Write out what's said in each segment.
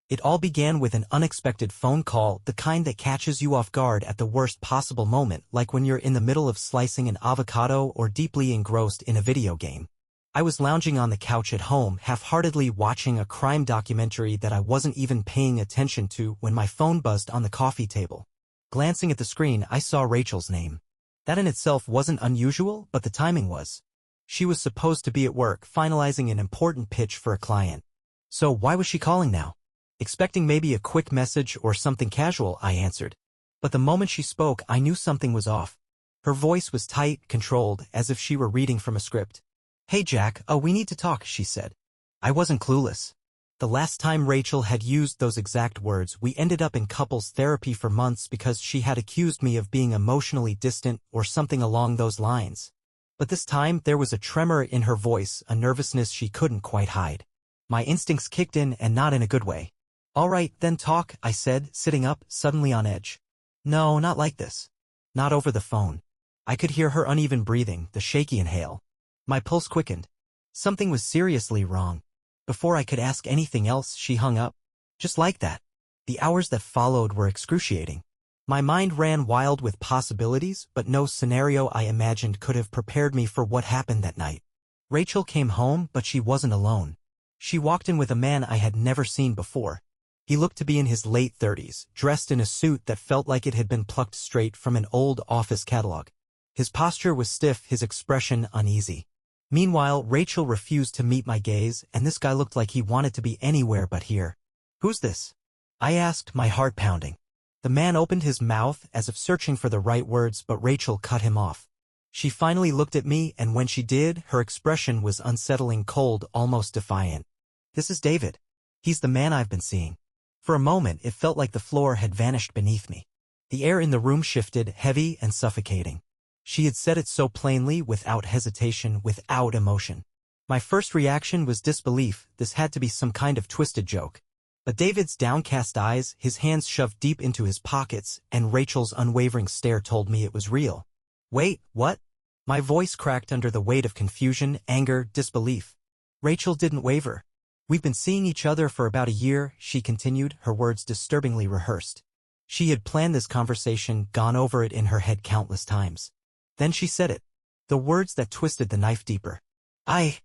It all began with an unexpected phone call, the kind that catches you off guard at the worst possible moment, like when you're in the middle of slicing an avocado or deeply engrossed in a video game. I was lounging on the couch at home, half-heartedly watching a crime documentary that I wasn't even paying attention to when my phone buzzed on the coffee table. Glancing at the screen, I saw Rachel's name. That in itself wasn't unusual, but the timing was. She was supposed to be at work, finalizing an important pitch for a client. So why was she calling now? Expecting maybe a quick message or something casual, I answered. But the moment she spoke, I knew something was off. Her voice was tight, controlled, as if she were reading from a script. "Hey Jack, we need to talk," she said. I wasn't clueless. The last time Rachel had used those exact words, we ended up in couples therapy for months because she had accused me of being emotionally distant or something along those lines. But this time, there was a tremor in her voice, a nervousness she couldn't quite hide. My instincts kicked in, and not in a good way. "All right, then talk," I said, sitting up, suddenly on edge. "No, not like this. Not over the phone." I could hear her uneven breathing, the shaky inhale. My pulse quickened. Something was seriously wrong. Before I could ask anything else, she hung up. Just like that. The hours that followed were excruciating. My mind ran wild with possibilities, but no scenario I imagined could have prepared me for what happened that night. Rachel came home, but she wasn't alone. She walked in with a man I had never seen before. He looked to be in his late 30s, dressed in a suit that felt like it had been plucked straight from an old office catalog. His posture was stiff, his expression uneasy. Meanwhile, Rachel refused to meet my gaze, and this guy looked like he wanted to be anywhere but here. "Who's this?" I asked, my heart pounding. The man opened his mouth as if searching for the right words, but Rachel cut him off. She finally looked at me, and when she did, her expression was unsettling, cold, almost defiant. "This is David. He's the man I've been seeing." For a moment, it felt like the floor had vanished beneath me. The air in the room shifted, heavy and suffocating. She had said it so plainly, without hesitation, without emotion. My first reaction was disbelief. This had to be some kind of twisted joke. But David's downcast eyes, his hands shoved deep into his pockets, and Rachel's unwavering stare told me it was real. "Wait, what?" My voice cracked under the weight of confusion, anger, disbelief. Rachel didn't waver. "We've been seeing each other for about a year," she continued, her words disturbingly rehearsed. She had planned this conversation, gone over it in her head countless times. Then she said it. The words that twisted the knife deeper. I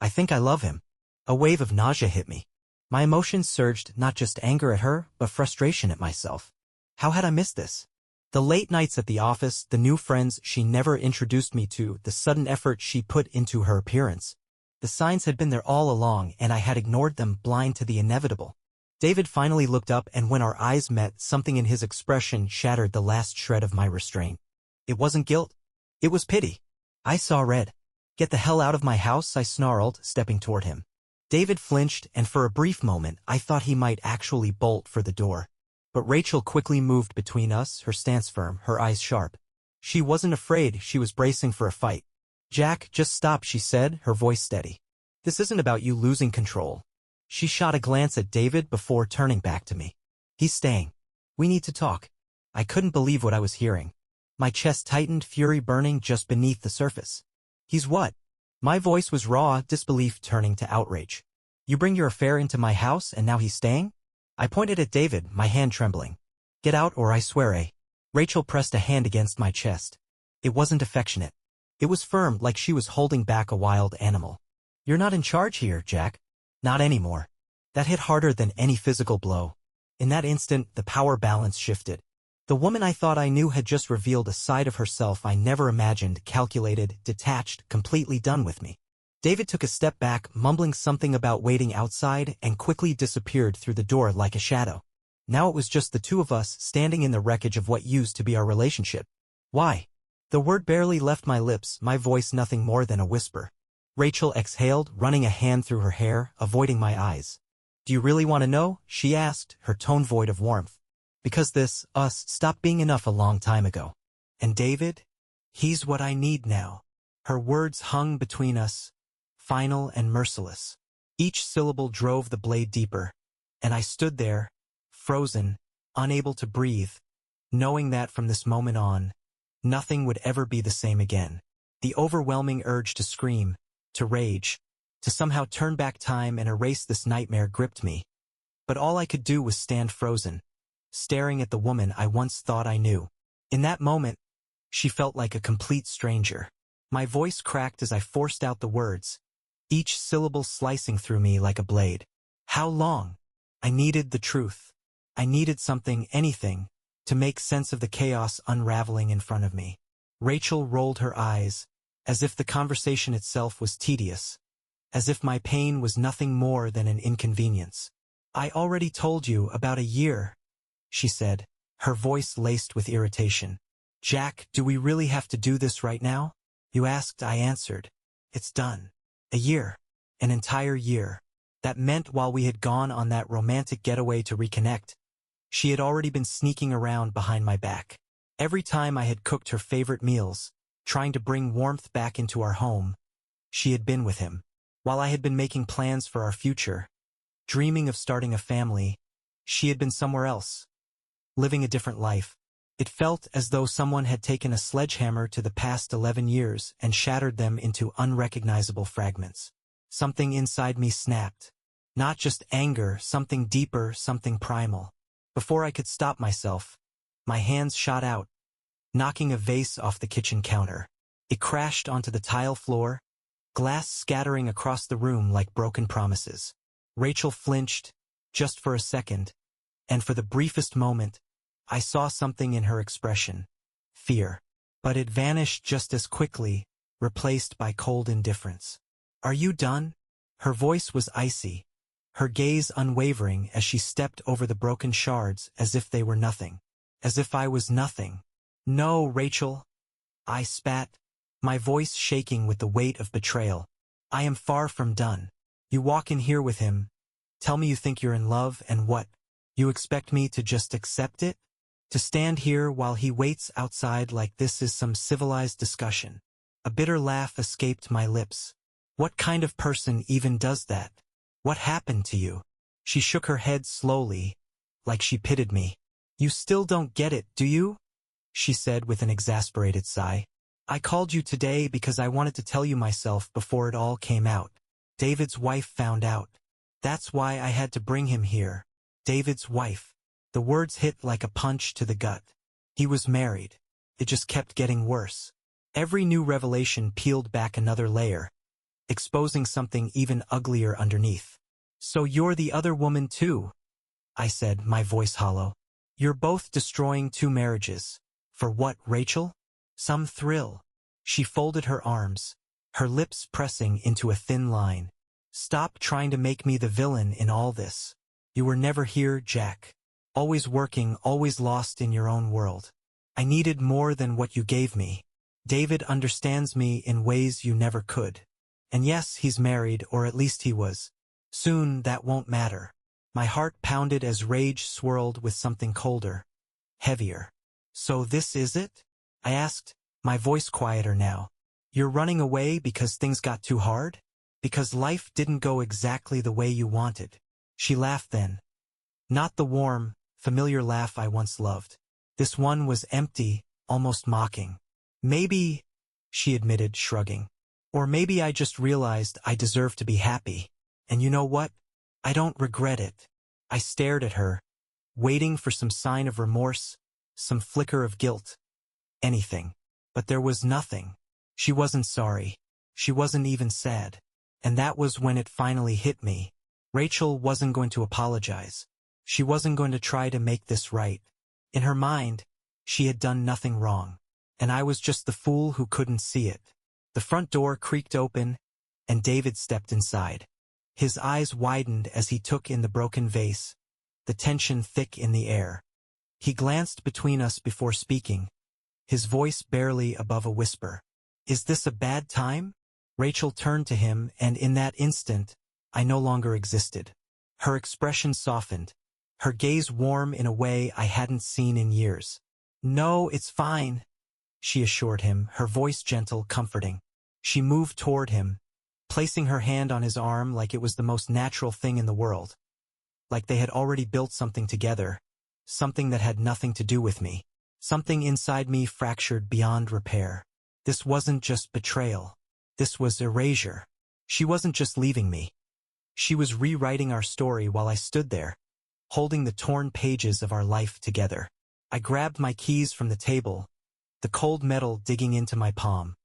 think I love him." A wave of nausea hit me. My emotions surged, not just anger at her, but frustration at myself. How had I missed this? The late nights at the office, the new friends she never introduced me to, the sudden effort she put into her appearance. The signs had been there all along, and I had ignored them, blind to the inevitable. David finally looked up, and when our eyes met, something in his expression shattered the last shred of my restraint. It wasn't guilt. It was pity. I saw red. "Get the hell out of my house," I snarled, stepping toward him. David flinched, and for a brief moment, I thought he might actually bolt for the door. But Rachel quickly moved between us, her stance firm, her eyes sharp. She wasn't afraid, she was bracing for a fight. "Jack, just stop," she said, her voice steady. "This isn't about you losing control." She shot a glance at David before turning back to me. "He's staying. We need to talk." I couldn't believe what I was hearing. My chest tightened, fury burning just beneath the surface. "He's what?" My voice was raw, disbelief turning to outrage. "You bring your affair into my house, and now he's staying?" I pointed at David, my hand trembling. "Get out, or I swear a..." Rachel pressed a hand against my chest. It wasn't affectionate. It was firm, like she was holding back a wild animal. "You're not in charge here, Jack." "Not anymore." That hit harder than any physical blow. In that instant, the power balance shifted. The woman I thought I knew had just revealed a side of herself I never imagined, calculated, detached, completely done with me. David took a step back, mumbling something about waiting outside, and quickly disappeared through the door like a shadow. Now it was just the two of us, standing in the wreckage of what used to be our relationship. "Why?" The word barely left my lips, my voice nothing more than a whisper. Rachel exhaled, running a hand through her hair, avoiding my eyes. "Do you really want to know?" she asked, her tone void of warmth. "Because us, stopped being enough a long time ago. And David? He's what I need now." Her words hung between us, final and merciless. Each syllable drove the blade deeper, and I stood there, frozen, unable to breathe, knowing that from this moment on, nothing would ever be the same again. The overwhelming urge to scream, to rage, to somehow turn back time and erase this nightmare gripped me. but all I could do was stand frozen, staring at the woman I once thought I knew. In that moment, she felt like a complete stranger. My voice cracked as I forced out the words, each syllable slicing through me like a blade. How long? I needed the truth. I needed something, anything, to make sense of the chaos unraveling in front of me. Rachel rolled her eyes, as if the conversation itself was tedious, as if my pain was nothing more than an inconvenience. I already told you about a year, she said, her voice laced with irritation. Jack, do we really have to do this right now? You asked, I answered. It's done. A year. An entire year. That meant while we had gone on that romantic getaway to reconnect, she had already been sneaking around behind my back. Every time I had cooked her favorite meals, trying to bring warmth back into our home, she had been with him. While I had been making plans for our future, dreaming of starting a family, she had been somewhere else, living a different life. It felt as though someone had taken a sledgehammer to the past 11 years and shattered them into unrecognizable fragments. Something inside me snapped. Not just anger, something deeper, something primal. Before I could stop myself, my hands shot out, knocking a vase off the kitchen counter. It crashed onto the tile floor, glass scattering across the room like broken promises. Rachel flinched, just for a second, and for the briefest moment, I saw something in her expression. Fear. But it vanished just as quickly, replaced by cold indifference. Are you done? Her voice was icy, her gaze unwavering as she stepped over the broken shards as if they were nothing. As if I was nothing. No, Rachel. I spat, my voice shaking with the weight of betrayal. I am far from done. You walk in here with him, tell me you think you're in love, and what? You expect me to just accept it? To stand here while he waits outside like this is some civilized discussion. A bitter laugh escaped my lips. What kind of person even does that? What happened to you? She shook her head slowly, like she pitied me. You still don't get it, do you? She said with an exasperated sigh. I called you today because I wanted to tell you myself before it all came out. David's wife found out. That's why I had to bring him here. David's wife. The words hit like a punch to the gut. He was married. It just kept getting worse. Every new revelation peeled back another layer, exposing something even uglier underneath. So you're the other woman too, I said, my voice hollow. You're both destroying 2 marriages. For what, Rachel? Some thrill. She folded her arms, her lips pressing into a thin line. Stop trying to make me the villain in all this. You were never here, Jack. Always working, always lost in your own world. I needed more than what you gave me. David understands me in ways you never could. And yes, he's married, or at least he was. Soon, that won't matter. My heart pounded as rage swirled with something colder, heavier. So this is it? I asked, my voice quieter now. You're running away because things got too hard? Because life didn't go exactly the way you wanted? She laughed then. Not the warm, familiar laugh I once loved. This one was empty, almost mocking. Maybe, she admitted, shrugging. Or maybe I just realized I deserve to be happy. And you know what? I don't regret it. I stared at her, waiting for some sign of remorse, some flicker of guilt. Anything. But there was nothing. She wasn't sorry. She wasn't even sad. And that was when it finally hit me. Rachel wasn't going to apologize. She wasn't going to try to make this right. In her mind, she had done nothing wrong. And I was just the fool who couldn't see it. The front door creaked open, and David stepped inside. His eyes widened as he took in the broken vase, the tension thick in the air. He glanced between us before speaking, his voice barely above a whisper. Is this a bad time? Rachel turned to him, and in that instant, I no longer existed. Her expression softened, her gaze warm in a way I hadn't seen in years. No, it's fine, she assured him, her voice gentle, comforting. She moved toward him, placing her hand on his arm like it was the most natural thing in the world. Like they had already built something together, something that had nothing to do with me. Something inside me fractured beyond repair. This wasn't just betrayal. This was erasure. She wasn't just leaving me. She was rewriting our story while I stood there, holding the torn pages of our life together. I grabbed my keys from the table, the cold metal digging into my palm.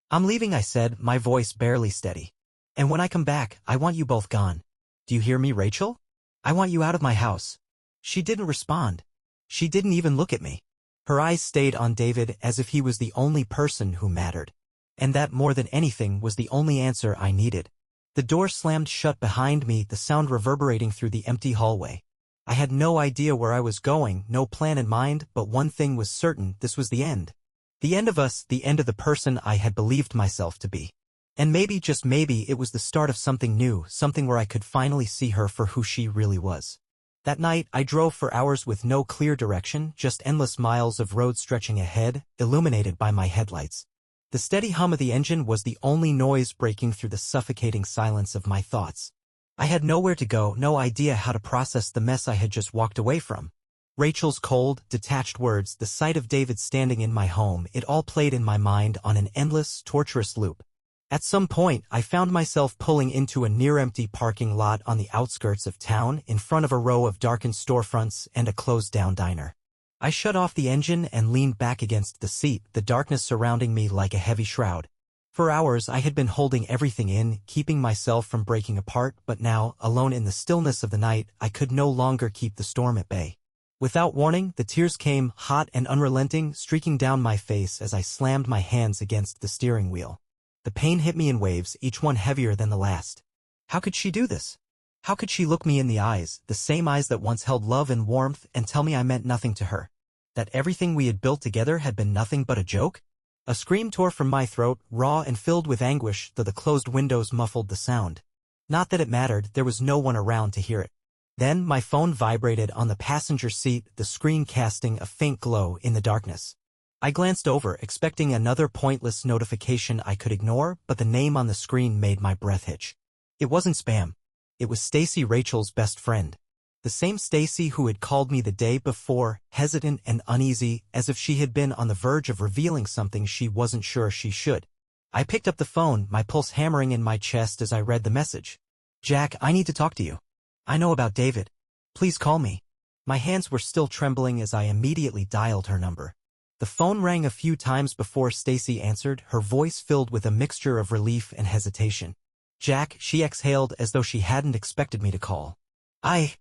"I'm leaving," I said, my voice barely steady. "And when I come back, I want you both gone. Do you hear me, Rachel? I want you out of my house." She didn't respond. She didn't even look at me. Her eyes stayed on David as if he was the only person who mattered. And that, more than anything, was the only answer I needed. The door slammed shut behind me, the sound reverberating through the empty hallway. I had no idea where I was going, no plan in mind, but one thing was certain: this was the end. The end of us, the end of the person I had believed myself to be. And maybe, just maybe, it was the start of something new, something where I could finally see her for who she really was. That night, I drove for hours with no clear direction, just endless miles of road stretching ahead, illuminated by my headlights. The steady hum of the engine was the only noise breaking through the suffocating silence of my thoughts. I had nowhere to go, no idea how to process the mess I had just walked away from. Rachel's cold, detached words, the sight of David standing in my home, it all played in my mind on an endless, torturous loop. At some point, I found myself pulling into a near-empty parking lot on the outskirts of town, in front of a row of darkened storefronts and a closed-down diner. I shut off the engine and leaned back against the seat, the darkness surrounding me like a heavy shroud. For hours I had been holding everything in, keeping myself from breaking apart, but now, alone in the stillness of the night, I could no longer keep the storm at bay. Without warning, the tears came, hot and unrelenting, streaking down my face as I slammed my hands against the steering wheel. The pain hit me in waves, each one heavier than the last. How could she do this? How could she look me in the eyes, the same eyes that once held love and warmth, and tell me I meant nothing to her? That everything we had built together had been nothing but a joke? A scream tore from my throat, raw and filled with anguish, though the closed windows muffled the sound. Not that it mattered, there was no one around to hear it. Then my phone vibrated on the passenger seat, the screen casting a faint glow in the darkness. I glanced over, expecting another pointless notification I could ignore, but the name on the screen made my breath hitch. It wasn't spam. It was Stacy, Rachel's best friend. The same Stacy who had called me the day before, hesitant and uneasy, as if she had been on the verge of revealing something she wasn't sure she should. I picked up the phone, my pulse hammering in my chest as I read the message. "Jack, I need to talk to you. I know about David. Please call me." My hands were still trembling as I immediately dialed her number. The phone rang a few times before Stacy answered, her voice filled with a mixture of relief and hesitation. "Jack," she exhaled as though she hadn't expected me to call. I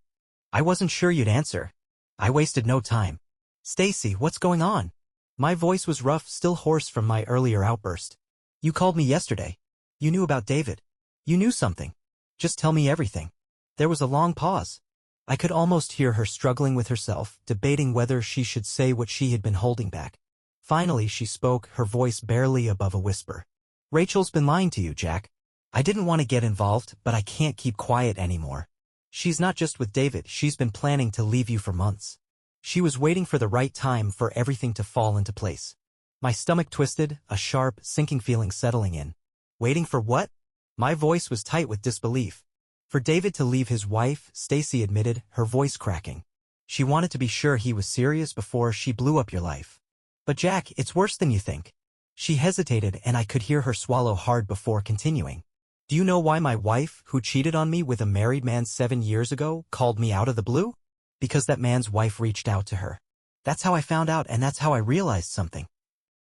wasn't sure you'd answer." I wasted no time. "Stacy, what's going on?" My voice was rough, still hoarse from my earlier outburst. "You called me yesterday. You knew about David. You knew something. Just tell me everything." There was a long pause. I could almost hear her struggling with herself, debating whether she should say what she had been holding back. Finally she spoke, her voice barely above a whisper. "Rachel's been lying to you, Jack. I didn't want to get involved, but I can't keep quiet anymore. She's not just with David, she's been planning to leave you for months. She was waiting for the right time for everything to fall into place." My stomach twisted, a sharp, sinking feeling settling in. Waiting for what? My voice was tight with disbelief. "For David to leave his wife," Stacy admitted, her voice cracking. "She wanted to be sure he was serious before she blew up your life. But Jack, it's worse than you think." She hesitated and I could hear her swallow hard before continuing. "Do you know why my wife, who cheated on me with a married man 7 years ago, called me out of the blue? Because that man's wife reached out to her. That's how I found out, and that's how I realized something.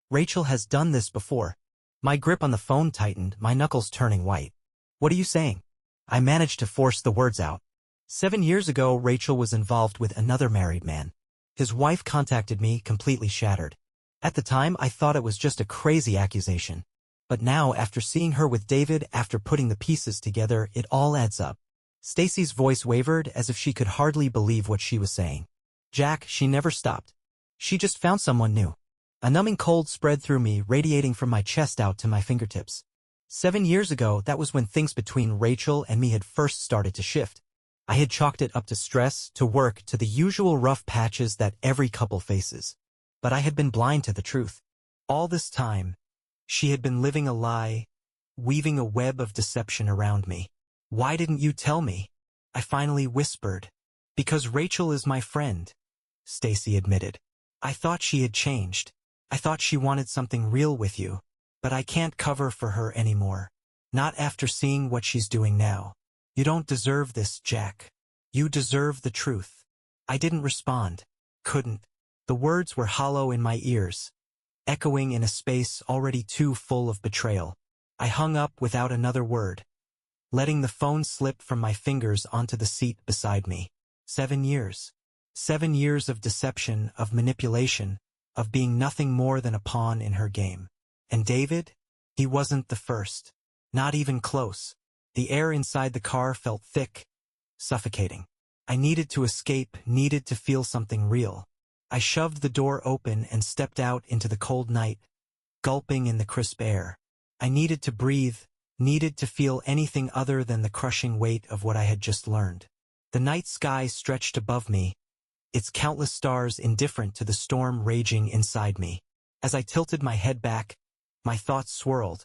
Rachel has done this before." My grip on the phone tightened, my knuckles turning white. "What are you saying?" I managed to force the words out. 7 years ago, Rachel was involved with another married man. His wife contacted me, completely shattered. At the time, I thought it was just a crazy accusation. But now, after seeing her with David, after putting the pieces together, it all adds up. Stacy's voice wavered, as if she could hardly believe what she was saying. "Jack, she never stopped. She just found someone new." A numbing cold spread through me, radiating from my chest out to my fingertips. 7 years ago, that was when things between Rachel and me had first started to shift. I had chalked it up to stress, to work, to the usual rough patches that every couple faces. But I had been blind to the truth. All this time, she had been living a lie, weaving a web of deception around me. "Why didn't you tell me?" I finally whispered. "Because Rachel is my friend," Stacy admitted. "I thought she had changed. I thought she wanted something real with you. But I can't cover for her anymore. Not after seeing what she's doing now. You don't deserve this, Jack. You deserve the truth." I didn't respond. Couldn't. The words were hollow in my ears, echoing in a space already too full of betrayal. I hung up without another word, letting the phone slip from my fingers onto the seat beside me. 7 years. 7 years of deception, of manipulation, of being nothing more than a pawn in her game. And David? He wasn't the first. Not even close. The air inside the car felt thick, suffocating. I needed to escape, needed to feel something real. I shoved the door open and stepped out into the cold night, gulping in the crisp air. I needed to breathe, needed to feel anything other than the crushing weight of what I had just learned. The night sky stretched above me, its countless stars indifferent to the storm raging inside me. As I tilted my head back, my thoughts swirled,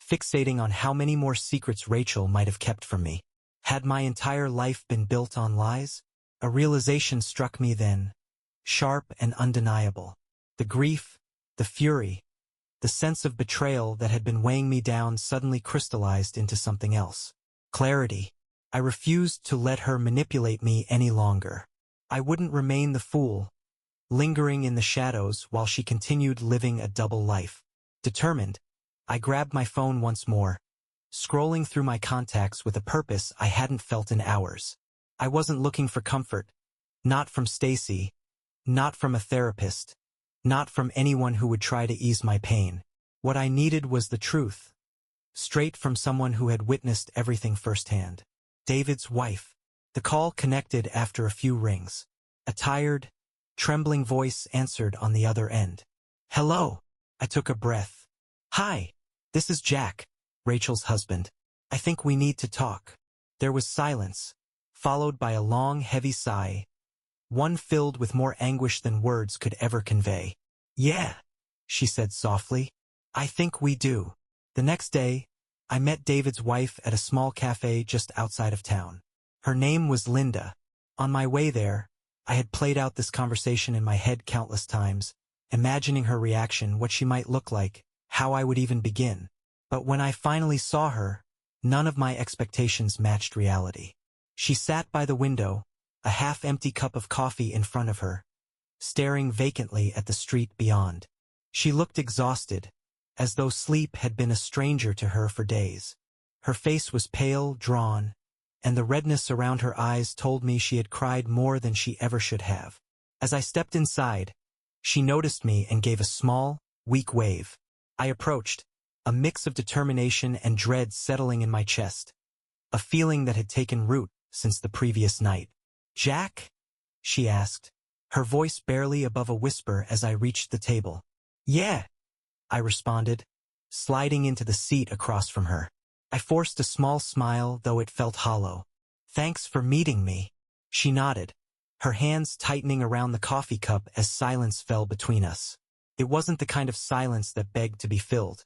fixating on how many more secrets Rachel might have kept from me. Had my entire life been built on lies? A realization struck me then, sharp and undeniable. The grief, the fury, the sense of betrayal that had been weighing me down suddenly crystallized into something else. Clarity. I refused to let her manipulate me any longer. I wouldn't remain the fool, lingering in the shadows while she continued living a double life. Determined, I grabbed my phone once more, scrolling through my contacts with a purpose I hadn't felt in hours. I wasn't looking for comfort, not from Stacy, not from a therapist, not from anyone who would try to ease my pain. What I needed was the truth, straight from someone who had witnessed everything firsthand. David's wife. The call connected after a few rings. A tired, trembling voice answered on the other end. Hello. I took a breath. Hi. This is Jack, Rachel's husband. I think we need to talk. There was silence, followed by a long, heavy sigh, one filled with more anguish than words could ever convey. Yeah, she said softly. I think we do. The next day, I met David's wife at a small cafe just outside of town. Her name was Linda. On my way there, I had played out this conversation in my head countless times, imagining her reaction, what she might look like, how I would even begin. But when I finally saw her, none of my expectations matched reality. She sat by the window, a half-empty cup of coffee in front of her, staring vacantly at the street beyond. She looked exhausted, as though sleep had been a stranger to her for days. Her face was pale, drawn, and the redness around her eyes told me she had cried more than she ever should have. As I stepped inside, she noticed me and gave a small, weak wave. I approached, a mix of determination and dread settling in my chest, a feeling that had taken root since the previous night. Jack? She asked, her voice barely above a whisper as I reached the table. Yeah, I responded, sliding into the seat across from her. I forced a small smile, though it felt hollow. Thanks for meeting me. She nodded, her hands tightening around the coffee cup as silence fell between us. It wasn't the kind of silence that begged to be filled.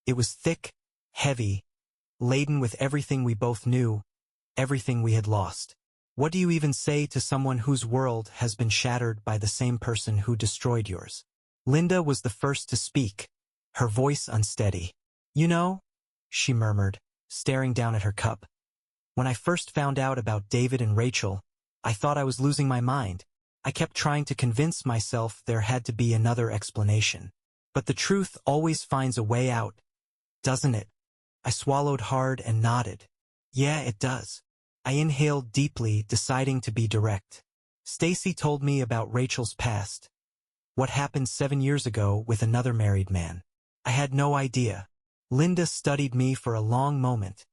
It was thick, heavy, laden with everything we both knew, everything we had lost. What do you even say to someone whose world has been shattered by the same person who destroyed yours? Linda was the first to speak, her voice unsteady. You know, she murmured, staring down at her cup. When I first found out about David and Rachel, I thought I was losing my mind. I kept trying to convince myself there had to be another explanation. But the truth always finds a way out, doesn't it? I swallowed hard and nodded. Yeah, it does. I inhaled deeply, deciding to be direct. Stacy told me about Rachel's past. What happened 7 years ago with another married man. I had no idea. Linda studied me for a long moment,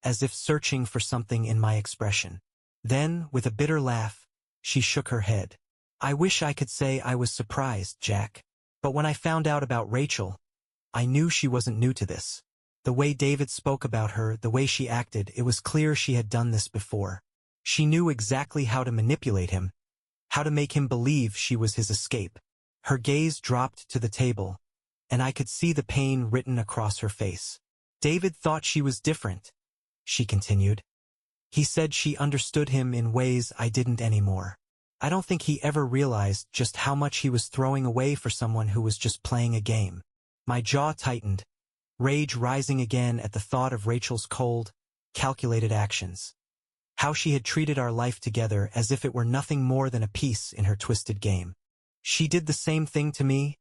as if searching for something in my expression. Then, with a bitter laugh, she shook her head. I wish I could say I was surprised, Jack. But when I found out about Rachel, I knew she wasn't new to this. The way David spoke about her, the way she acted, it was clear she had done this before. She knew exactly how to manipulate him, how to make him believe she was his escape. Her gaze dropped to the table, and I could see the pain written across her face. David thought she was different, she continued. He said she understood him in ways I didn't anymore. I don't think he ever realized just how much he was throwing away for someone who was just playing a game. My jaw tightened, rage rising again at the thought of Rachel's cold, calculated actions. how she had treated our life together as if it were nothing more than a piece in her twisted game. She did the same thing to me,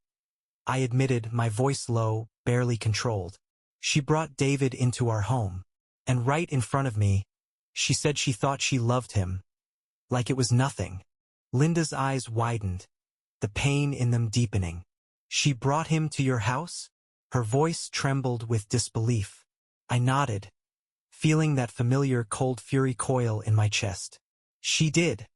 I admitted, my voice low, barely controlled. She brought David into our home, and right in front of me, she said she thought she loved him, like it was nothing. Linda's eyes widened, the pain in them deepening. She brought him to your house? Her voice trembled with disbelief. I nodded, feeling that familiar cold fury coil in my chest. She did,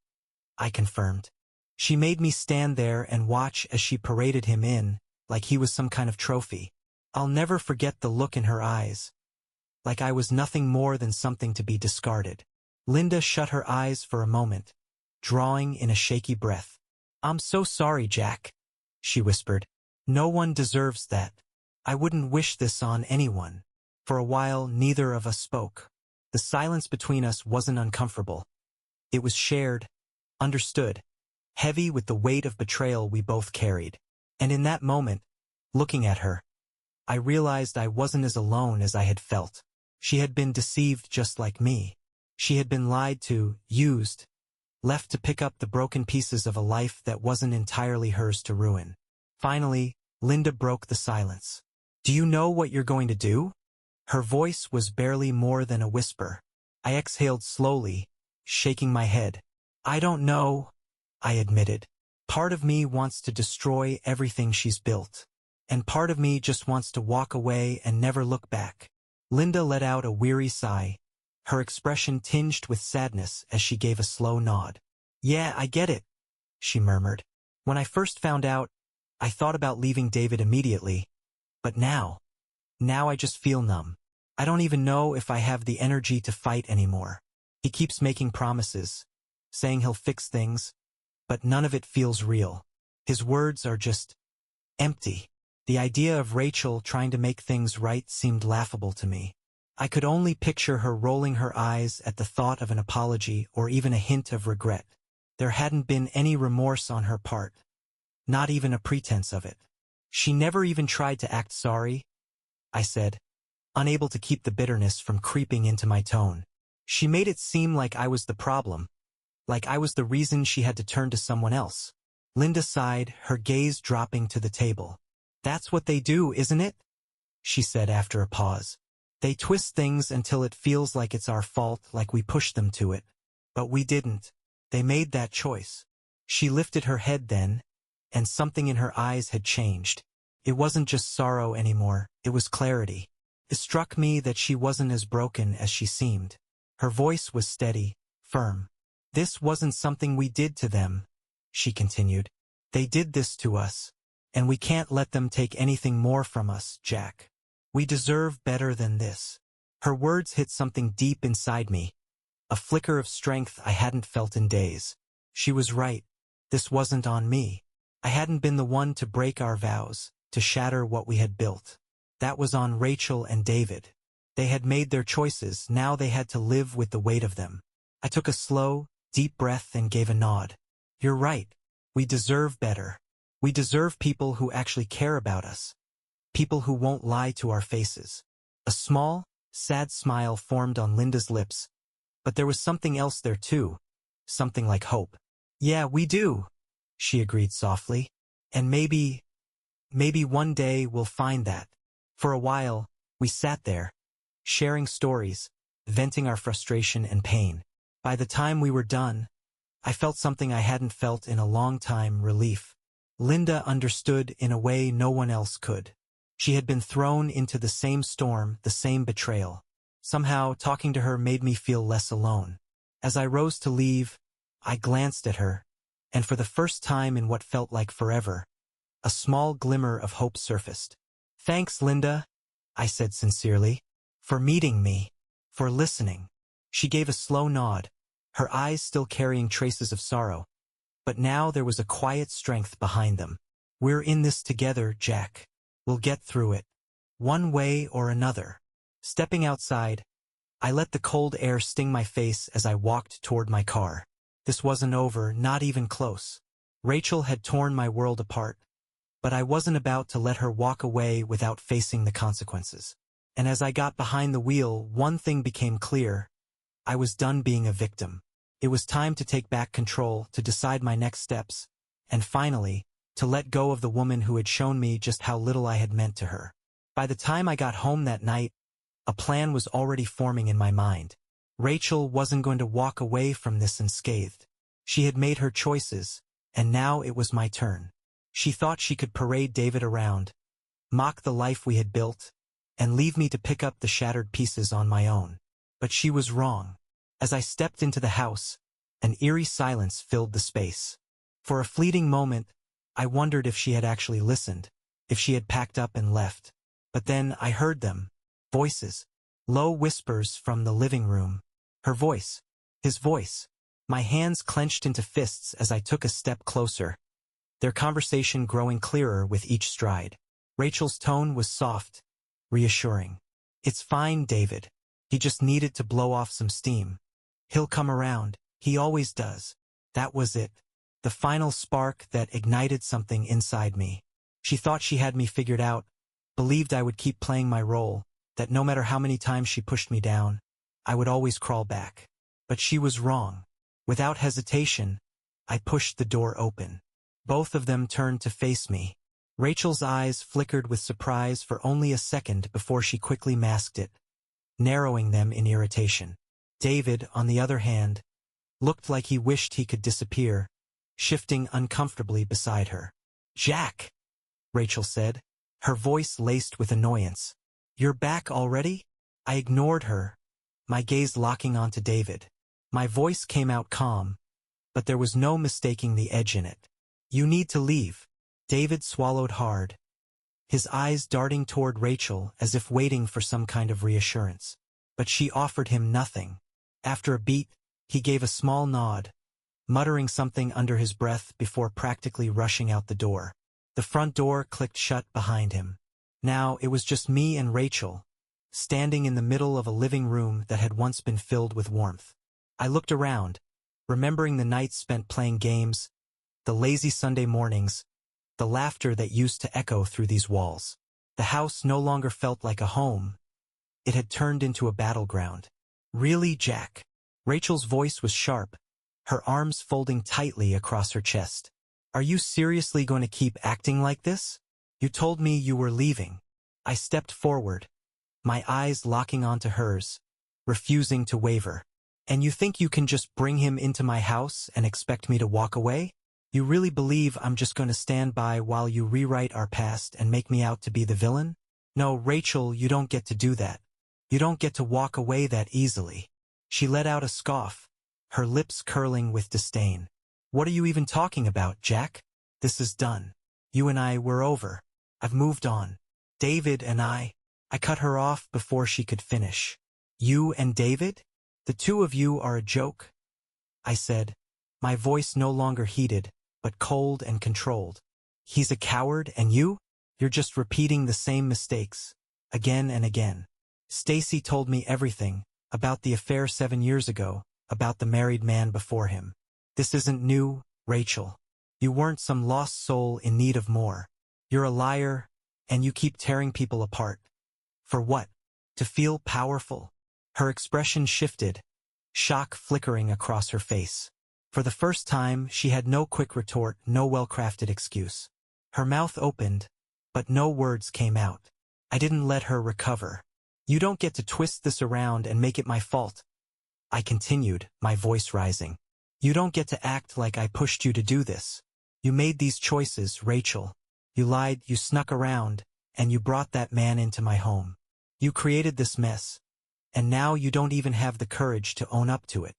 I confirmed. She made me stand there and watch as she paraded him in, like he was some kind of trophy. I'll never forget the look in her eyes, like I was nothing more than something to be discarded. Linda shut her eyes for a moment, drawing in a shaky breath. I'm so sorry, Jack, she whispered. No one deserves that. I wouldn't wish this on anyone. For a while, neither of us spoke. The silence between us wasn't uncomfortable. It was shared, understood, heavy with the weight of betrayal we both carried. And in that moment, looking at her, I realized I wasn't as alone as I had felt. She had been deceived just like me. She had been lied to, used, left to pick up the broken pieces of a life that wasn't entirely hers to ruin. Finally, Linda broke the silence. Do you know what you're going to do? Her voice was barely more than a whisper. I exhaled slowly, shaking my head. I don't know, I admitted. Part of me wants to destroy everything she's built, and part of me just wants to walk away and never look back. Linda let out a weary sigh, her expression tinged with sadness as she gave a slow nod. Yeah, I get it, she murmured. When I first found out, I thought about leaving David immediately, but now I just feel numb. I don't even know if I have the energy to fight anymore. He keeps making promises, saying he'll fix things, but none of it feels real. His words are just empty. The idea of Rachel trying to make things right seemed laughable to me. I could only picture her rolling her eyes at the thought of an apology or even a hint of regret. There hadn't been any remorse on her part, not even a pretense of it. She never even tried to act sorry, I said, unable to keep the bitterness from creeping into my tone. She made it seem like I was the problem, like I was the reason she had to turn to someone else. Linda sighed, her gaze dropping to the table. That's what they do, isn't it? She said after a pause. They twist things until it feels like it's our fault, like we pushed them to it. But we didn't. They made that choice. She lifted her head then, and something in her eyes had changed. It wasn't just sorrow anymore, it was clarity. It struck me that she wasn't as broken as she seemed. Her voice was steady, firm. This wasn't something we did to them, she continued. They did this to us, and we can't let them take anything more from us, Jack. We deserve better than this. Her words hit something deep inside me, a flicker of strength I hadn't felt in days. She was right. This wasn't on me. I hadn't been the one to break our vows, to shatter what we had built. That was on Rachel and David. They had made their choices, now they had to live with the weight of them. I took a slow, deep breath and gave a nod. You're right. We deserve better. We deserve people who actually care about us. People who won't lie to our faces. A small, sad smile formed on Linda's lips, but there was something else there too. Something like hope. Yeah, we do, she agreed softly. And maybe one day we'll find that. For a while, we sat there, sharing stories, venting our frustration and pain. By the time we were done, I felt something I hadn't felt in a long time, relief. Linda understood in a way no one else could. She had been thrown into the same storm, the same betrayal. Somehow, talking to her made me feel less alone. As I rose to leave, I glanced at her, and for the first time in what felt like forever, a small glimmer of hope surfaced. Thanks, Linda, I said sincerely, for meeting me, for listening. She gave a slow nod, her eyes still carrying traces of sorrow, but now there was a quiet strength behind them. We're in this together, Jack. We'll get through it, one way or another. Stepping outside, I let the cold air sting my face as I walked toward my car. This wasn't over, not even close. Rachel had torn my world apart, but I wasn't about to let her walk away without facing the consequences. And as I got behind the wheel, one thing became clear. I was done being a victim. It was time to take back control, to decide my next steps, and finally, to let go of the woman who had shown me just how little I had meant to her. By the time I got home that night, a plan was already forming in my mind. Rachel wasn't going to walk away from this unscathed. She had made her choices, and now it was my turn. She thought she could parade David around, mock the life we had built, and leave me to pick up the shattered pieces on my own. But she was wrong. As I stepped into the house, an eerie silence filled the space. For a fleeting moment, I wondered if she had actually listened, if she had packed up and left. But then I heard them. Voices. Low whispers from the living room. Her voice. His voice. My hands clenched into fists as I took a step closer, their conversation growing clearer with each stride. Rachel's tone was soft, reassuring. "It's fine, David. He just needed to blow off some steam. He'll come around. He always does." That was it. The final spark that ignited something inside me. She thought she had me figured out, believed I would keep playing my role, that no matter how many times she pushed me down, I would always crawl back. But she was wrong. Without hesitation, I pushed the door open. Both of them turned to face me. Rachel's eyes flickered with surprise for only a second before she quickly masked it, narrowing them in irritation. David, on the other hand, looked like he wished he could disappear, shifting uncomfortably beside her. "Jack," Rachel said, her voice laced with annoyance. "You're back already?" I ignored her, my gaze locking onto David. My voice came out calm, but there was no mistaking the edge in it. "You need to leave." David swallowed hard, his eyes darting toward Rachel as if waiting for some kind of reassurance. But she offered him nothing. After a beat, he gave a small nod, muttering something under his breath before practically rushing out the door. The front door clicked shut behind him. Now it was just me and Rachel, standing in the middle of a living room that had once been filled with warmth. I looked around, remembering the nights spent playing games, the lazy Sunday mornings, the laughter that used to echo through these walls. The house no longer felt like a home. It had turned into a battleground. "Really, Jack?" Rachel's voice was sharp, her arms folding tightly across her chest. "Are you seriously going to keep acting like this? You told me you were leaving." I stepped forward, my eyes locking onto hers, refusing to waver. "And you think you can just bring him into my house and expect me to walk away? You really believe I'm just going to stand by while you rewrite our past and make me out to be the villain? No, Rachel, you don't get to do that. You don't get to walk away that easily." She let out a scoff, her lips curling with disdain. "What are you even talking about, Jack? This is done. You and I, we're over. I've moved on. David and I cut her off before she could finish. "You and David? The two of you are a joke," I said, my voice no longer heated, but cold and controlled. "He's a coward, and you're just repeating the same mistakes, again and again. Stacy told me everything, about the affair 7 years ago, about the married man before him. This isn't new, Rachel. You weren't some lost soul in need of more. You're a liar, and you keep tearing people apart. For what? To feel powerful?" Her expression shifted, shock flickering across her face. For the first time, she had no quick retort, no well-crafted excuse. Her mouth opened, but no words came out. I didn't let her recover. "You don't get to twist this around and make it my fault," I continued, my voice rising. "You don't get to act like I pushed you to do this. You made these choices, Rachel. You lied, you snuck around, and you brought that man into my home. You created this mess. And now you don't even have the courage to own up to it."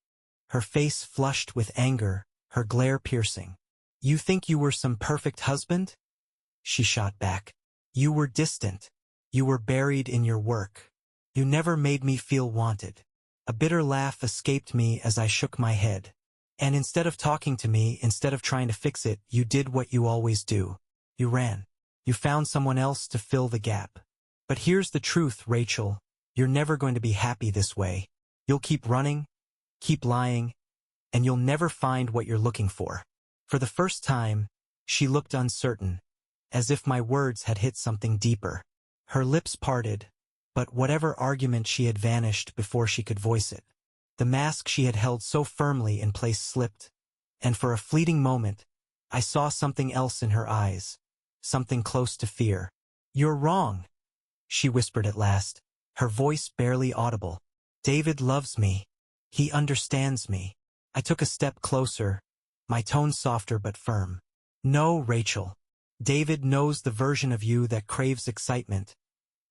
Her face flushed with anger, her glare piercing. "You think you were some perfect husband?" She shot back. "You were distant. You were buried in your work. You never made me feel wanted." A bitter laugh escaped me as I shook my head. "And instead of talking to me, instead of trying to fix it, you did what you always do. You ran. You found someone else to fill the gap. But here's the truth, Rachel. You're never going to be happy this way. You'll keep running, keep lying, and you'll never find what you're looking for." For the first time, she looked uncertain, as if my words had hit something deeper. Her lips parted, but whatever argument she had vanished before she could voice it. The mask she had held so firmly in place slipped, and for a fleeting moment, I saw something else in her eyes, something close to fear. "You're wrong," she whispered at last, her voice barely audible. "David loves me. He understands me." I took a step closer, my tone softer but firm. "No, Rachel. David knows the version of you that craves excitement,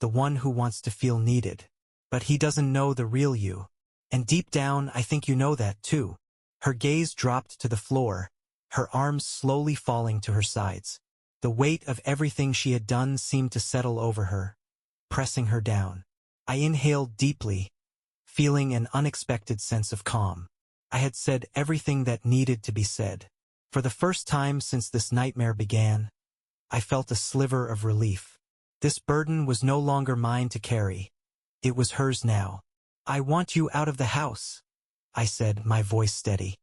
the one who wants to feel needed. But he doesn't know the real you. And deep down, I think you know that too." Her gaze dropped to the floor, her arms slowly falling to her sides. The weight of everything she had done seemed to settle over her, pressing her down. I inhaled deeply, feeling an unexpected sense of calm. I had said everything that needed to be said. For the first time since this nightmare began, I felt a sliver of relief. This burden was no longer mine to carry. It was hers now. "I want you out of the house," I said, my voice steady.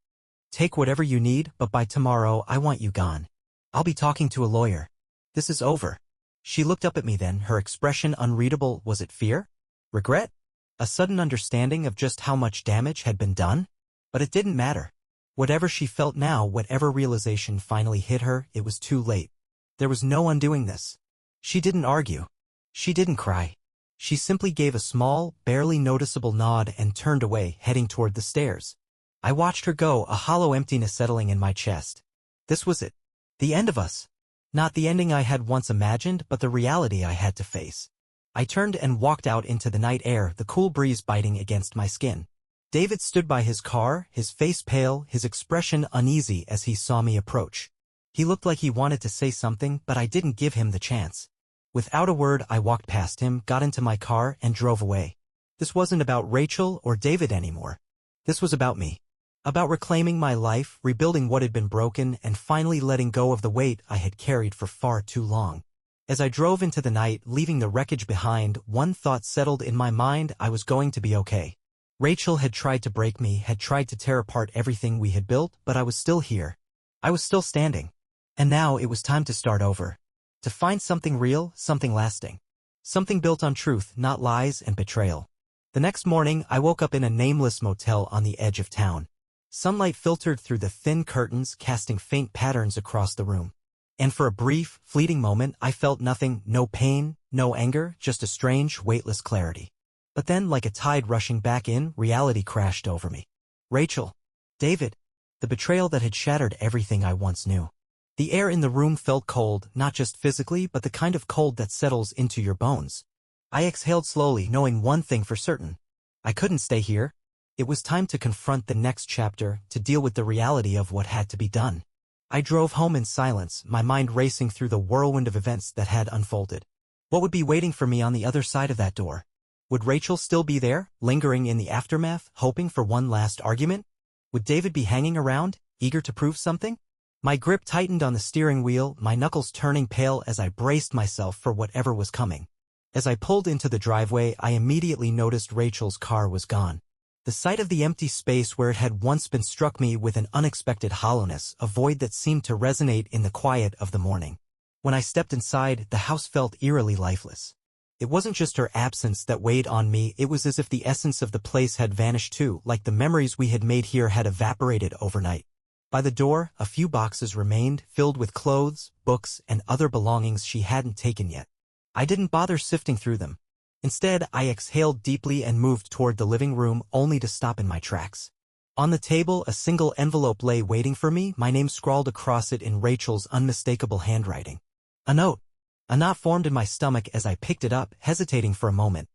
"Take whatever you need, but by tomorrow I want you gone. I'll be talking to a lawyer. This is over." She looked up at me then, her expression unreadable. Was it fear? Regret? A sudden understanding of just how much damage had been done? But it didn't matter. Whatever she felt now, whatever realization finally hit her, it was too late. There was no undoing this. She didn't argue. She didn't cry. She simply gave a small, barely noticeable nod and turned away, heading toward the stairs. I watched her go, a hollow emptiness settling in my chest. This was it. The end of us. Not the ending I had once imagined, but the reality I had to face. I turned and walked out into the night air, the cool breeze biting against my skin. David stood by his car, his face pale, his expression uneasy as he saw me approach. He looked like he wanted to say something, but I didn't give him the chance. Without a word, I walked past him, got into my car, and drove away. This wasn't about Rachel or David anymore. This was about me. About reclaiming my life, rebuilding what had been broken, and finally letting go of the weight I had carried for far too long. As I drove into the night, leaving the wreckage behind, one thought settled in my mind: I was going to be okay. Rachel had tried to break me, had tried to tear apart everything we had built, but I was still here. I was still standing. And now it was time to start over. To find something real, something lasting. Something built on truth, not lies and betrayal. The next morning, I woke up in a nameless motel on the edge of town. Sunlight filtered through the thin curtains, casting faint patterns across the room. And for a brief, fleeting moment, I felt nothing, no pain, no anger, just a strange, weightless clarity. But then, like a tide rushing back in, reality crashed over me. Rachel. David. The betrayal that had shattered everything I once knew. The air in the room felt cold, not just physically, but the kind of cold that settles into your bones. I exhaled slowly, knowing one thing for certain. I couldn't stay here. It was time to confront the next chapter, to deal with the reality of what had to be done. I drove home in silence, my mind racing through the whirlwind of events that had unfolded. What would be waiting for me on the other side of that door? Would Rachel still be there, lingering in the aftermath, hoping for one last argument? Would David be hanging around, eager to prove something? My grip tightened on the steering wheel, my knuckles turning pale as I braced myself for whatever was coming. As I pulled into the driveway, I immediately noticed Rachel's car was gone. The sight of the empty space where it had once been struck me with an unexpected hollowness, a void that seemed to resonate in the quiet of the morning. When I stepped inside, the house felt eerily lifeless. It wasn't just her absence that weighed on me, it was as if the essence of the place had vanished too, like the memories we had made here had evaporated overnight. By the door, a few boxes remained, filled with clothes, books, and other belongings she hadn't taken yet. I didn't bother sifting through them. Instead, I exhaled deeply and moved toward the living room, only to stop in my tracks. On the table, a single envelope lay waiting for me, my name scrawled across it in Rachel's unmistakable handwriting. A note. A knot formed in my stomach as I picked it up, hesitating for a moment.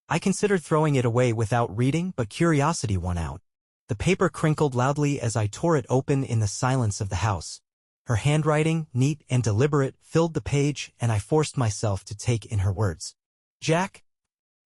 I considered throwing it away without reading, but curiosity won out. The paper crinkled loudly as I tore it open in the silence of the house. Her handwriting, neat and deliberate, filled the page, and I forced myself to take in her words. Jack,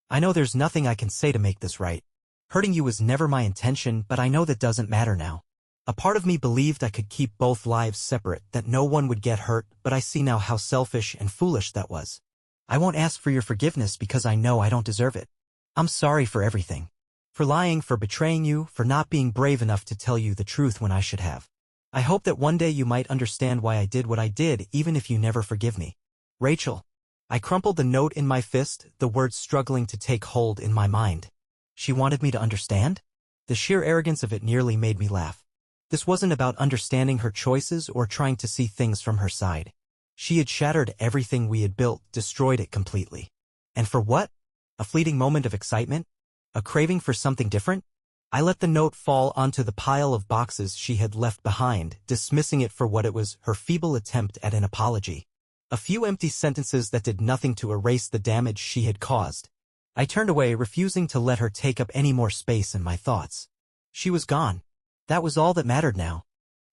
I know there's nothing I can say to make this right. Hurting you was never my intention, but I know that doesn't matter now. A part of me believed I could keep both lives separate, that no one would get hurt, but I see now how selfish and foolish that was. I won't ask for your forgiveness because I know I don't deserve it. I'm sorry for everything. For lying, for betraying you, for not being brave enough to tell you the truth when I should have. I hope that one day you might understand why I did what I did, even if you never forgive me. Rachel. I crumpled the note in my fist, the words struggling to take hold in my mind. She wanted me to understand? The sheer arrogance of it nearly made me laugh. This wasn't about understanding her choices or trying to see things from her side. She had shattered everything we had built, destroyed it completely. And for what? A fleeting moment of excitement? A craving for something different? I let the note fall onto the pile of boxes she had left behind, dismissing it for what it was, her feeble attempt at an apology. A few empty sentences that did nothing to erase the damage she had caused. I turned away, refusing to let her take up any more space in my thoughts. She was gone. That was all that mattered now.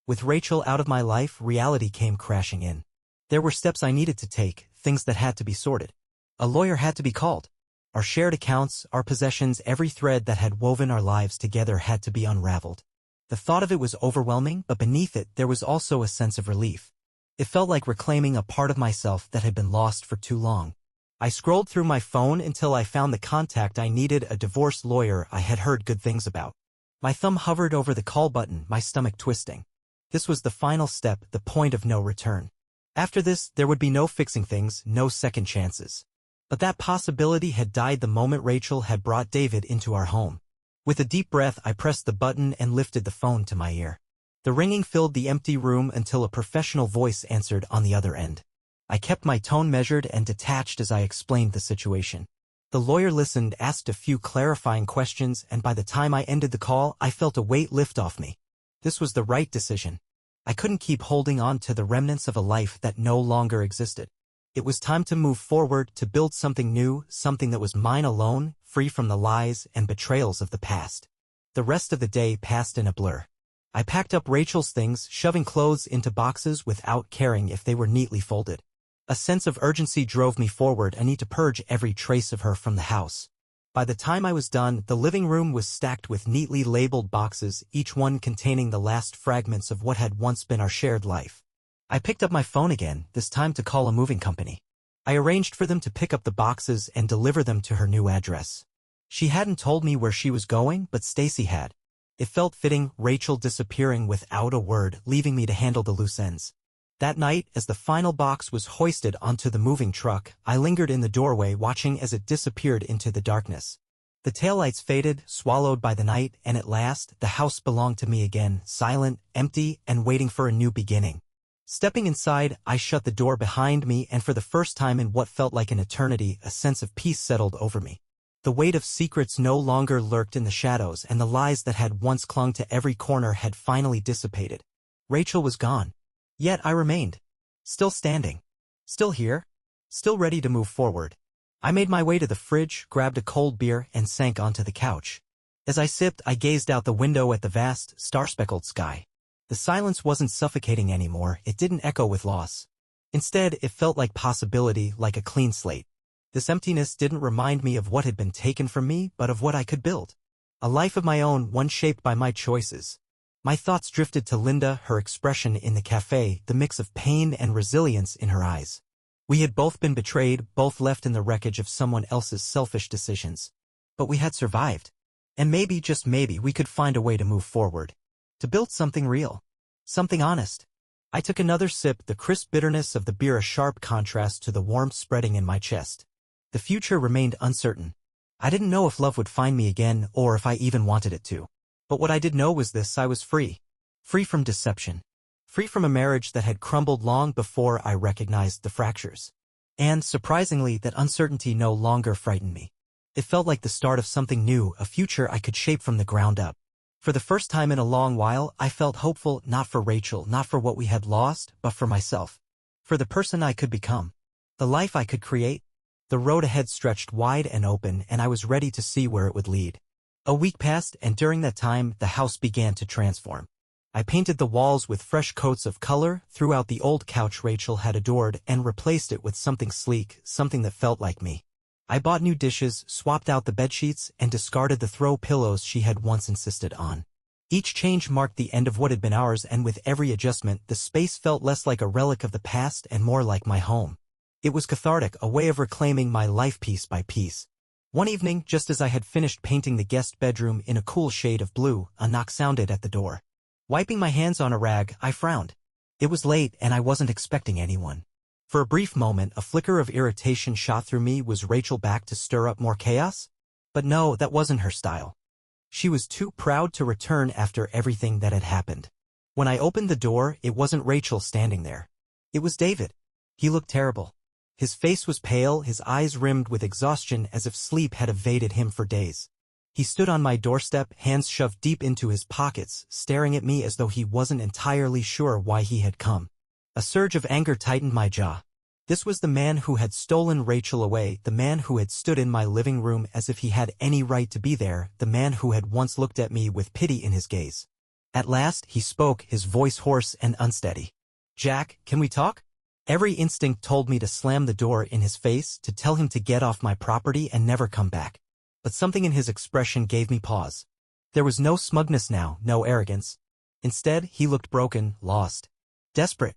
With Rachel out of my life, reality came crashing in. There were steps I needed to take, things that had to be sorted. A lawyer had to be called. Our shared accounts, our possessions, every thread that had woven our lives together had to be unraveled. The thought of it was overwhelming, but beneath it there was also a sense of relief. It felt like reclaiming a part of myself that had been lost for too long. I scrolled through my phone until I found the contact I needed, a divorce lawyer I had heard good things about. My thumb hovered over the call button, my stomach twisting. This was the final step, the point of no return. After this, there would be no fixing things, no second chances. But that possibility had died the moment Rachel had brought David into our home. With a deep breath, I pressed the button and lifted the phone to my ear. The ringing filled the empty room until a professional voice answered on the other end. I kept my tone measured and detached as I explained the situation. The lawyer listened, asked a few clarifying questions, and by the time I ended the call, I felt a weight lift off me. This was the right decision. I couldn't keep holding on to the remnants of a life that no longer existed. It was time to move forward, to build something new, something that was mine alone, free from the lies and betrayals of the past. The rest of the day passed in a blur. I packed up Rachel's things, shoving clothes into boxes without caring if they were neatly folded. A sense of urgency drove me forward, a need to purge every trace of her from the house. By the time I was done, the living room was stacked with neatly labeled boxes, each one containing the last fragments of what had once been our shared life. I picked up my phone again, this time to call a moving company. I arranged for them to pick up the boxes and deliver them to her new address. She hadn't told me where she was going, but Stacy had. It felt fitting, Rachel disappearing without a word, leaving me to handle the loose ends. That night, as the final box was hoisted onto the moving truck, I lingered in the doorway watching as it disappeared into the darkness. The taillights faded, swallowed by the night, and at last, the house belonged to me again, silent, empty, and waiting for a new beginning. Stepping inside, I shut the door behind me, and for the first time in what felt like an eternity, a sense of peace settled over me. The weight of secrets no longer lurked in the shadows, and the lies that had once clung to every corner had finally dissipated. Rachel was gone. Yet I remained. Still standing. Still here. Still ready to move forward. I made my way to the fridge, grabbed a cold beer, and sank onto the couch. As I sipped, I gazed out the window at the vast, star-speckled sky. The silence wasn't suffocating anymore, it didn't echo with loss. Instead, it felt like possibility, like a clean slate. This emptiness didn't remind me of what had been taken from me, but of what I could build. A life of my own, one shaped by my choices. My thoughts drifted to Linda, her expression in the cafe, the mix of pain and resilience in her eyes. We had both been betrayed, both left in the wreckage of someone else's selfish decisions. But we had survived. And maybe, just maybe, we could find a way to move forward. To build something real. Something honest. I took another sip, the crisp bitterness of the beer a sharp contrast to the warmth spreading in my chest. The future remained uncertain. I didn't know if love would find me again, or if I even wanted it to. But what I did know was this: I was free. Free from deception. Free from a marriage that had crumbled long before I recognized the fractures. And, surprisingly, that uncertainty no longer frightened me. It felt like the start of something new, a future I could shape from the ground up. For the first time in a long while, I felt hopeful, not for Rachel, not for what we had lost, but for myself. For the person I could become. The life I could create. The road ahead stretched wide and open, and I was ready to see where it would lead. A week passed, and during that time, the house began to transform. I painted the walls with fresh coats of color, threw out the old couch Rachel had adored, and replaced it with something sleek, something that felt like me. I bought new dishes, swapped out the bedsheets, and discarded the throw pillows she had once insisted on. Each change marked the end of what had been ours, and with every adjustment, the space felt less like a relic of the past and more like my home. It was cathartic, a way of reclaiming my life piece by piece. One evening, just as I had finished painting the guest bedroom in a cool shade of blue, a knock sounded at the door. Wiping my hands on a rag, I frowned. It was late, and I wasn't expecting anyone. For a brief moment, a flicker of irritation shot through me. Was Rachel back to stir up more chaos? But no, that wasn't her style. She was too proud to return after everything that had happened. When I opened the door, it wasn't Rachel standing there. It was David. He looked terrible. His face was pale, his eyes rimmed with exhaustion as if sleep had evaded him for days. He stood on my doorstep, hands shoved deep into his pockets, staring at me as though he wasn't entirely sure why he had come. A surge of anger tightened my jaw. This was the man who had stolen Rachel away, the man who had stood in my living room as if he had any right to be there, the man who had once looked at me with pity in his gaze. At last, he spoke, his voice hoarse and unsteady. "Jack, can we talk?" Every instinct told me to slam the door in his face, to tell him to get off my property and never come back. But something in his expression gave me pause. There was no smugness now, no arrogance. Instead, he looked broken, lost, desperate.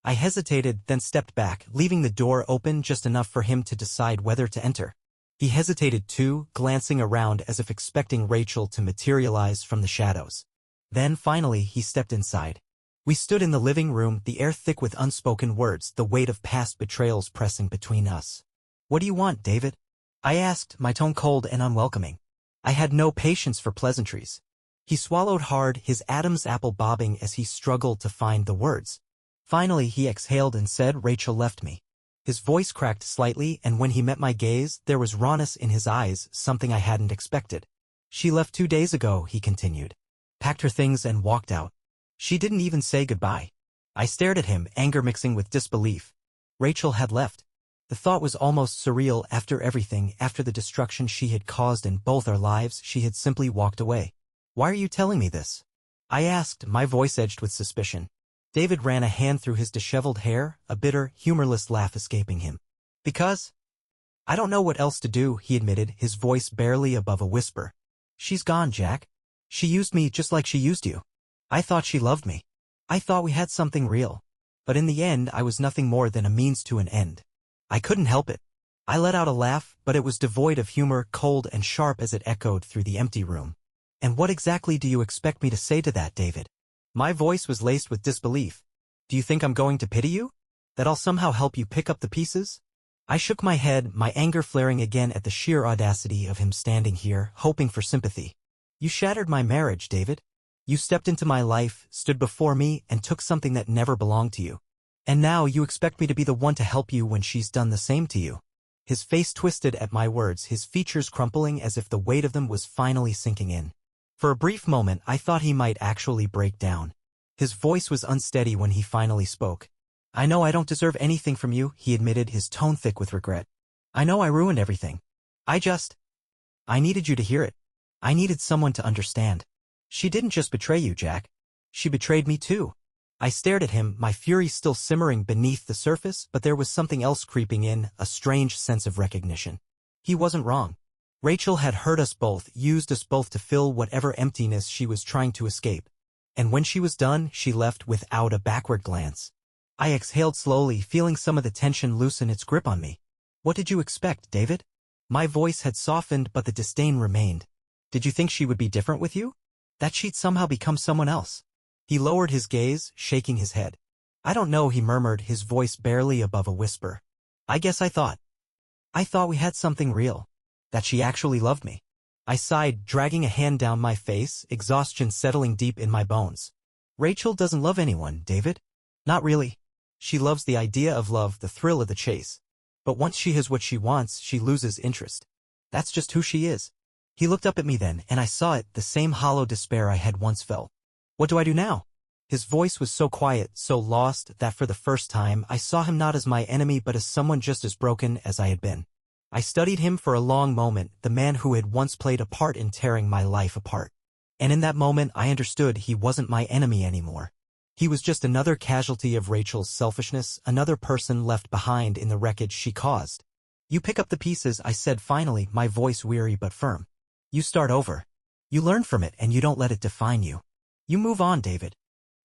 I hesitated, then stepped back, leaving the door open just enough for him to decide whether to enter. He hesitated too, glancing around as if expecting Rachel to materialize from the shadows. Then, finally, he stepped inside. We stood in the living room, the air thick with unspoken words, the weight of past betrayals pressing between us. "What do you want, David?" I asked, my tone cold and unwelcoming. I had no patience for pleasantries. He swallowed hard, his Adam's apple bobbing as he struggled to find the words. Finally, he exhaled and said, "Rachel left me." His voice cracked slightly, and when he met my gaze, there was rawness in his eyes, something I hadn't expected. "She left 2 days ago," he continued. "Packed her things and walked out. She didn't even say goodbye." I stared at him, anger mixing with disbelief. Rachel had left. The thought was almost surreal. After everything, after the destruction she had caused in both our lives, she had simply walked away. "Why are you telling me this?" I asked, my voice edged with suspicion. David ran a hand through his disheveled hair, a bitter, humorless laugh escaping him. "Because I don't know what else to do," he admitted, his voice barely above a whisper. "She's gone, Jack. She used me just like she used you. I thought she loved me. I thought we had something real. But in the end, I was nothing more than a means to an end." I couldn't help it. I let out a laugh, but it was devoid of humor, cold and sharp as it echoed through the empty room. "And what exactly do you expect me to say to that, David?" My voice was laced with disbelief. "Do you think I'm going to pity you? That I'll somehow help you pick up the pieces?" I shook my head, my anger flaring again at the sheer audacity of him standing here, hoping for sympathy. "You shattered my marriage, David. You stepped into my life, stood before me, and took something that never belonged to you. And now you expect me to be the one to help you when she's done the same to you." His face twisted at my words, his features crumpling as if the weight of them was finally sinking in. For a brief moment, I thought he might actually break down. His voice was unsteady when he finally spoke. "I know I don't deserve anything from you," he admitted, his tone thick with regret. "I know I ruined everything. I needed you to hear it. I needed someone to understand. She didn't just betray you, Jack. She betrayed me too." I stared at him, my fury still simmering beneath the surface, but there was something else creeping in, a strange sense of recognition. He wasn't wrong. Rachel had hurt us both, used us both to fill whatever emptiness she was trying to escape. And when she was done, she left without a backward glance. I exhaled slowly, feeling some of the tension loosen its grip on me. "What did you expect, David?" My voice had softened, but the disdain remained. "Did you think she would be different with you? That she'd somehow become someone else?" He lowered his gaze, shaking his head. "I don't know," he murmured, his voice barely above a whisper. I guess I thought we had something real. That she actually loved me." I sighed, dragging a hand down my face, exhaustion settling deep in my bones. "Rachel doesn't love anyone, David. Not really. She loves the idea of love, the thrill of the chase. But once she has what she wants, she loses interest. That's just who she is." He looked up at me then, and I saw it, the same hollow despair I had once felt. "What do I do now?" His voice was so quiet, so lost, that for the first time I saw him not as my enemy but as someone just as broken as I had been. I studied him for a long moment, the man who had once played a part in tearing my life apart. And in that moment I understood he wasn't my enemy anymore. He was just another casualty of Rachel's selfishness, another person left behind in the wreckage she caused. "You pick up the pieces," I said finally, my voice weary but firm. "You start over. You learn from it and you don't let it define you. You move on, David.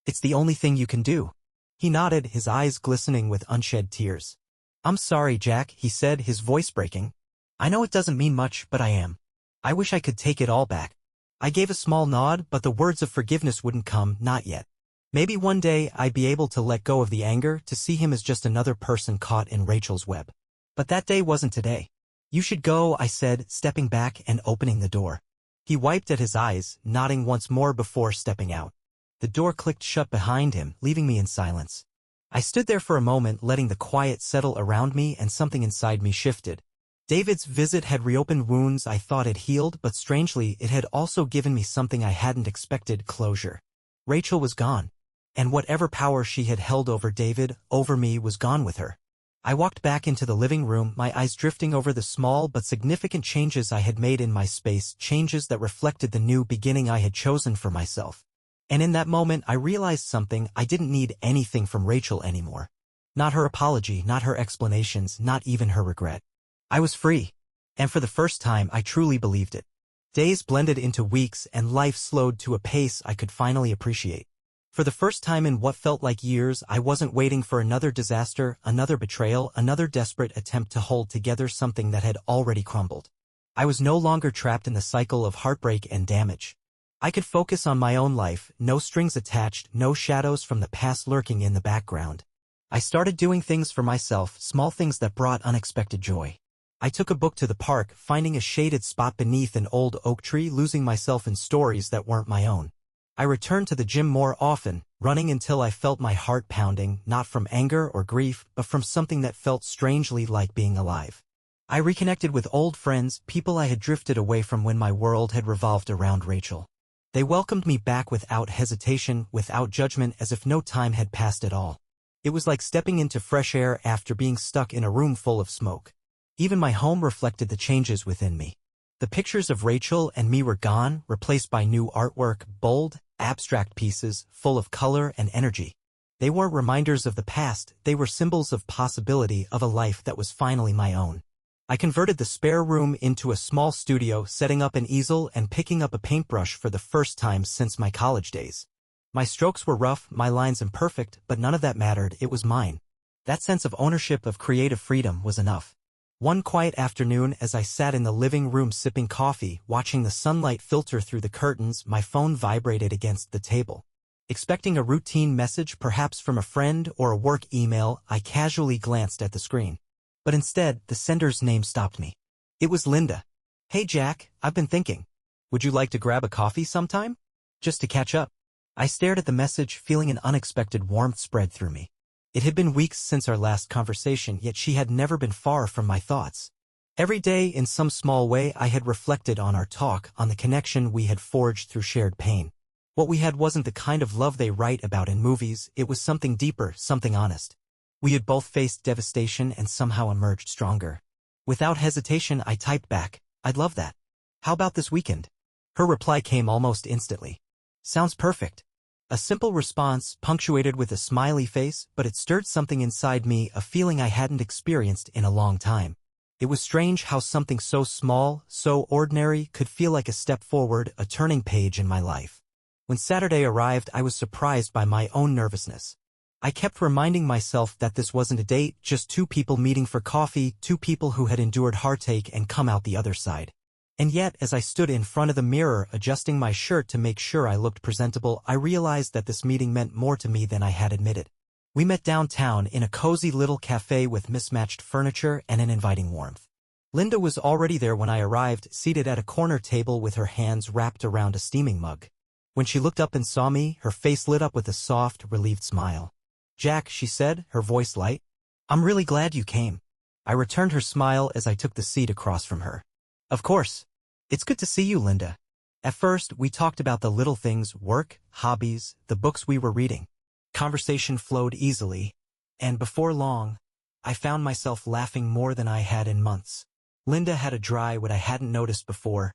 It's the only thing you can do." He nodded, his eyes glistening with unshed tears. "I'm sorry, Jack," he said, his voice breaking. "I know it doesn't mean much, but I am. I wish I could take it all back." I gave a small nod, but the words of forgiveness wouldn't come, not yet. Maybe one day I'd be able to let go of the anger, to see him as just another person caught in Rachel's web. But that day wasn't today. "You should go," I said, stepping back and opening the door. He wiped at his eyes, nodding once more before stepping out. The door clicked shut behind him, leaving me in silence. I stood there for a moment, letting the quiet settle around me, and something inside me shifted. David's visit had reopened wounds I thought had healed, but strangely, it had also given me something I hadn't expected: closure. Rachel was gone. And whatever power she had held over David, over me, was gone with her. I walked back into the living room, my eyes drifting over the small but significant changes I had made in my space, changes that reflected the new beginning I had chosen for myself. And in that moment I realized something: I didn't need anything from Rachel anymore. Not her apology, not her explanations, not even her regret. I was free. And for the first time I truly believed it. Days blended into weeks, and life slowed to a pace I could finally appreciate. For the first time in what felt like years, I wasn't waiting for another disaster, another betrayal, another desperate attempt to hold together something that had already crumbled. I was no longer trapped in the cycle of heartbreak and damage. I could focus on my own life, no strings attached, no shadows from the past lurking in the background. I started doing things for myself, small things that brought unexpected joy. I took a book to the park, finding a shaded spot beneath an old oak tree, losing myself in stories that weren't my own. I returned to the gym more often, running until I felt my heart pounding, not from anger or grief, but from something that felt strangely like being alive. I reconnected with old friends, people I had drifted away from when my world had revolved around Rachel. They welcomed me back without hesitation, without judgment, as if no time had passed at all. It was like stepping into fresh air after being stuck in a room full of smoke. Even my home reflected the changes within me. The pictures of Rachel and me were gone, replaced by new artwork, bold, abstract pieces, full of color and energy. They weren't reminders of the past, they were symbols of possibility, of a life that was finally my own. I converted the spare room into a small studio, setting up an easel and picking up a paintbrush for the first time since my college days. My strokes were rough, my lines imperfect, but none of that mattered. It was mine. That sense of ownership, of creative freedom, was enough. One quiet afternoon, as I sat in the living room sipping coffee, watching the sunlight filter through the curtains, my phone vibrated against the table. Expecting a routine message, perhaps from a friend or a work email, I casually glanced at the screen. But instead, the sender's name stopped me. It was Linda. "Hey Jack, I've been thinking. Would you like to grab a coffee sometime? Just to catch up?" I stared at the message, feeling an unexpected warmth spread through me. It had been weeks since our last conversation, yet she had never been far from my thoughts. Every day, in some small way, I had reflected on our talk, on the connection we had forged through shared pain. What we had wasn't the kind of love they write about in movies, it was something deeper, something honest. We had both faced devastation and somehow emerged stronger. Without hesitation, I typed back, "I'd love that. How about this weekend?" Her reply came almost instantly. "Sounds perfect." A simple response, punctuated with a smiley face, but it stirred something inside me, a feeling I hadn't experienced in a long time. It was strange how something so small, so ordinary, could feel like a step forward, a turning page in my life. When Saturday arrived, I was surprised by my own nervousness. I kept reminding myself that this wasn't a date, just two people meeting for coffee, two people who had endured heartache and come out the other side. And yet, as I stood in front of the mirror, adjusting my shirt to make sure I looked presentable, I realized that this meeting meant more to me than I had admitted. We met downtown in a cozy little cafe with mismatched furniture and an inviting warmth. Linda was already there when I arrived, seated at a corner table with her hands wrapped around a steaming mug. When she looked up and saw me, her face lit up with a soft, relieved smile. "Jack," she said, her voice light. "I'm really glad you came." I returned her smile as I took the seat across from her. "Of course. It's good to see you, Linda." At first, we talked about the little things: work, hobbies, the books we were reading. Conversation flowed easily, and before long, I found myself laughing more than I had in months. Linda had a dry wit I hadn't noticed before,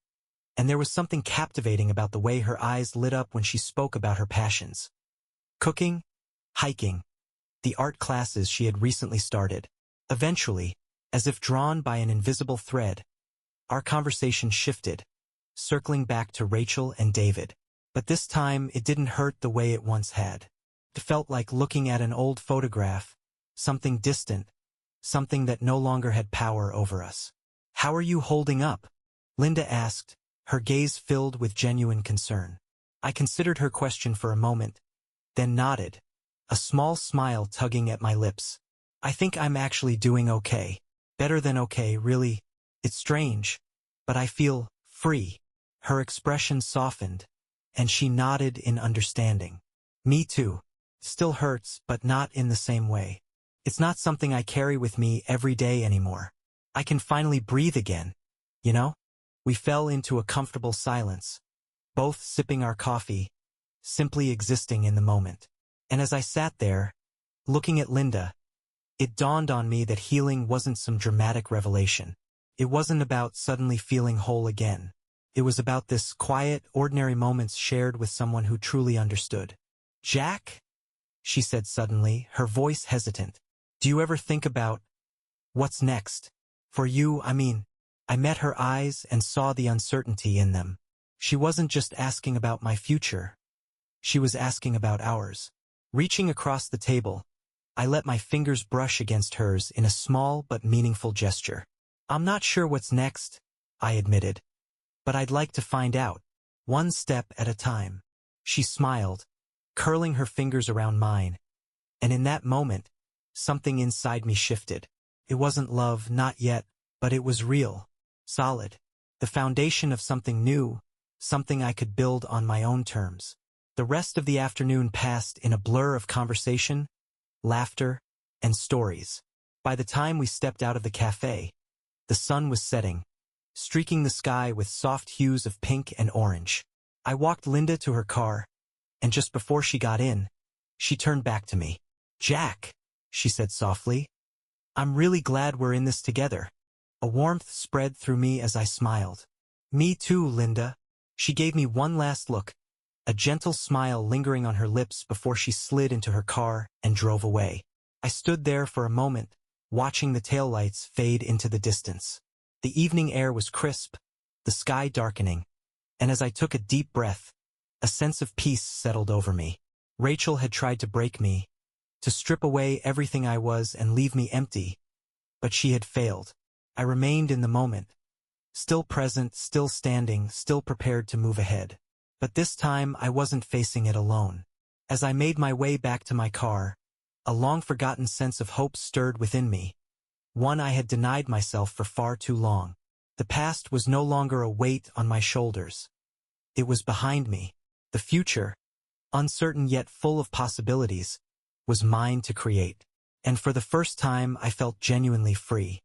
and there was something captivating about the way her eyes lit up when she spoke about her passions. Cooking, hiking, the art classes she had recently started. Eventually, as if drawn by an invisible thread, our conversation shifted, circling back to Rachel and David. But this time, it didn't hurt the way it once had. It felt like looking at an old photograph, something distant, something that no longer had power over us. "How are you holding up?" Linda asked, her gaze filled with genuine concern. I considered her question for a moment, then nodded, a small smile tugging at my lips. "I think I'm actually doing okay. Better than okay, really. It's strange, but I feel free." Her expression softened, and she nodded in understanding. Me too. Still hurts, but not in the same way. It's not something I carry with me every day anymore. I can finally breathe again, you know? We fell into a comfortable silence, both sipping our coffee, simply existing in the moment. And as I sat there, looking at Linda, it dawned on me that healing wasn't some dramatic revelation. It wasn't about suddenly feeling whole again. It was about this quiet, ordinary moments shared with someone who truly understood. "Jack?" she said suddenly, her voice hesitant. "Do you ever think about what's next? For you, I mean." I met her eyes and saw the uncertainty in them. She wasn't just asking about my future. She was asking about ours. Reaching across the table, I let my fingers brush against hers in a small but meaningful gesture. "I'm not sure what's next," I admitted, "but I'd like to find out, one step at a time." She smiled, curling her fingers around mine, and in that moment, something inside me shifted. It wasn't love, not yet, but it was real, solid, the foundation of something new, something I could build on my own terms. The rest of the afternoon passed in a blur of conversation, laughter, and stories. By the time we stepped out of the cafe, the sun was setting, streaking the sky with soft hues of pink and orange. I walked Linda to her car, and just before she got in, she turned back to me. "Jack," she said softly, "I'm really glad we're in this together." A warmth spread through me as I smiled. "Me too, Linda." She gave me one last look, a gentle smile lingering on her lips before she slid into her car and drove away. I stood there for a moment, watching the taillights fade into the distance. The evening air was crisp, the sky darkening, and as I took a deep breath, a sense of peace settled over me. Rachel had tried to break me, to strip away everything I was and leave me empty, but she had failed. I remained in the moment, still present, still standing, still prepared to move ahead. But this time I wasn't facing it alone. As I made my way back to my car, a long-forgotten sense of hope stirred within me, one I had denied myself for far too long. The past was no longer a weight on my shoulders. It was behind me. The future, uncertain yet full of possibilities, was mine to create. And for the first time I felt genuinely free.